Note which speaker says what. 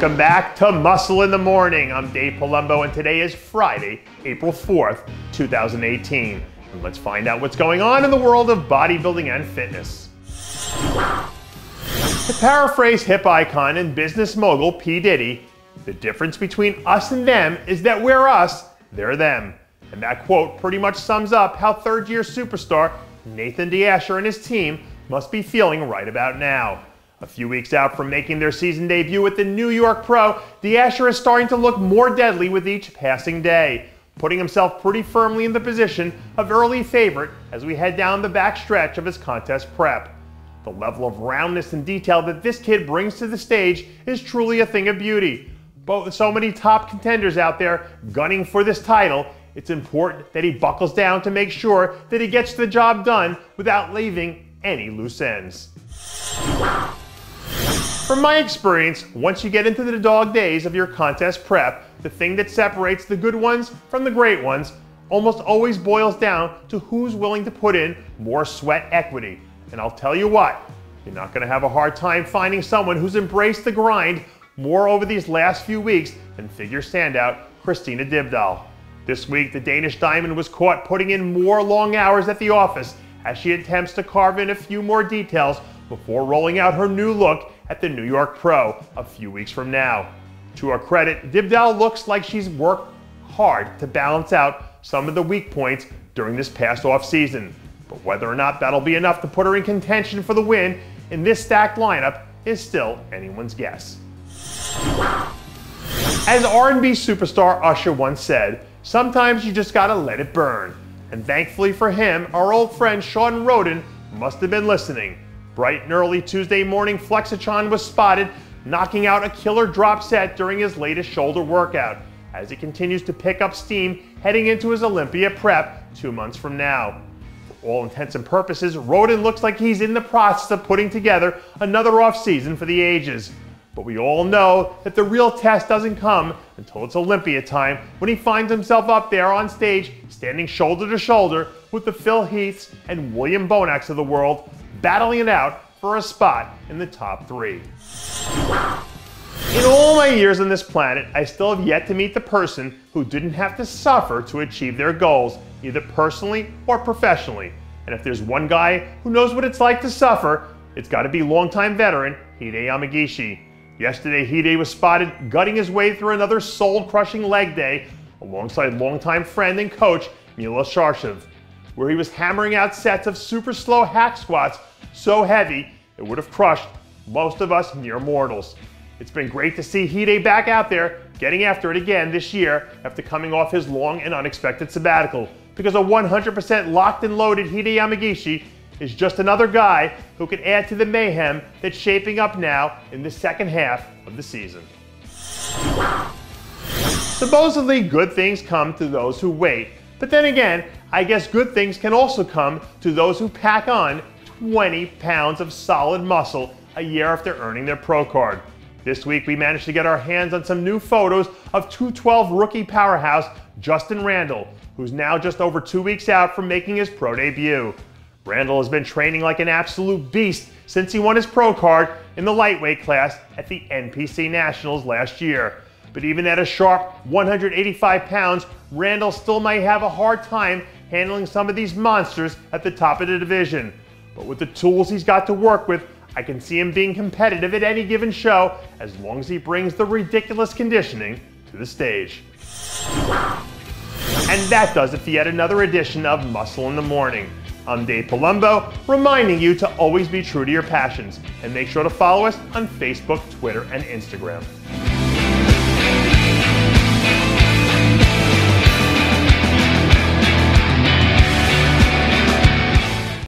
Speaker 1: Welcome back to Muscle in the Morning. I'm Dave Palumbo, and today is Friday, April 4th, 2018. And let's find out what's going on in the world of bodybuilding and fitness. To paraphrase hip icon and business mogul P. Diddy, the difference between us and them is that we're us, they're them. And that quote pretty much sums up how third-year superstar Nathan D'Asher and his team must be feeling right about now. A few weeks out from making their season debut with the New York Pro, D'Asher is starting to look more deadly with each passing day, putting himself pretty firmly in the position of early favorite as we head down the back stretch of his contest prep. The level of roundness and detail that this kid brings to the stage is truly a thing of beauty. But with so many top contenders out there gunning for this title, it's important that he buckles down to make sure that he gets the job done without leaving any loose ends. From my experience, once you get into the dog days of your contest prep, the thing that separates the good ones from the great ones almost always boils down to who's willing to put in more sweat equity. And I'll tell you what, you're not going to have a hard time finding someone who's embraced the grind more over these last few weeks than figure standout Kristina Dybdahl. This week, the Danish Diamond was caught putting in more long hours at the office as she attempts to carve in a few more details before rolling out her new look at the New York Pro a few weeks from now. To her credit, Dybdahl looks like she's worked hard to balance out some of the weak points during this past off-season. But whether or not that'll be enough to put her in contention for the win in this stacked lineup is still anyone's guess. As R&B superstar Usher once said, sometimes you just gotta let it burn. And thankfully for him, our old friend Shawn Rhoden must have been listening. Bright and early Tuesday morning, Achon was spotted knocking out a killer drop set during his latest shoulder workout as he continues to pick up steam heading into his Olympia prep 2 months from now. For all intents and purposes, Rhoden looks like he's in the process of putting together another off-season for the ages. But we all know that the real test doesn't come until it's Olympia time, when he finds himself up there on stage standing shoulder to shoulder with the Phil Heaths and William Bonac's of the world, battling it out for a spot in the top 3. In all my years on this planet, I still have yet to meet the person who didn't have to suffer to achieve their goals, either personally or professionally. And if there's one guy who knows what it's like to suffer, it's got to be longtime veteran Haneya Yamagishi. Yesterday, Hide was spotted gutting his way through another soul-crushing leg day alongside longtime friend and coach Milos Sharshev, where he was hammering out sets of super slow hack squats so heavy it would have crushed most of us mere mortals. It's been great to see Hide back out there getting after it again this year after coming off his long and unexpected sabbatical, because a 100% locked and loaded Hide Yamagishi is just another guy who could add to the mayhem that's shaping up now in the second half of the season. Supposedly good things come to those who wait, but then again, I guess good things can also come to those who pack on 20 pounds of solid muscle a year after earning their pro card. This week we managed to get our hands on some new photos of 212 rookie powerhouse Justin Randall, who's now just over 2 weeks out from making his pro debut. Randall has been training like an absolute beast since he won his pro card in the lightweight class at the NPC Nationals last year. But even at a sharp 185 pounds, Randall still might have a hard time handling some of these monsters at the top of the division. But with the tools he's got to work with, I can see him being competitive at any given show as long as he brings the ridiculous conditioning to the stage. And that does it for yet another edition of Muscle in the Morning. I'm Dave Palumbo, reminding you to always be true to your passions, and make sure to follow us on Facebook, Twitter, and Instagram.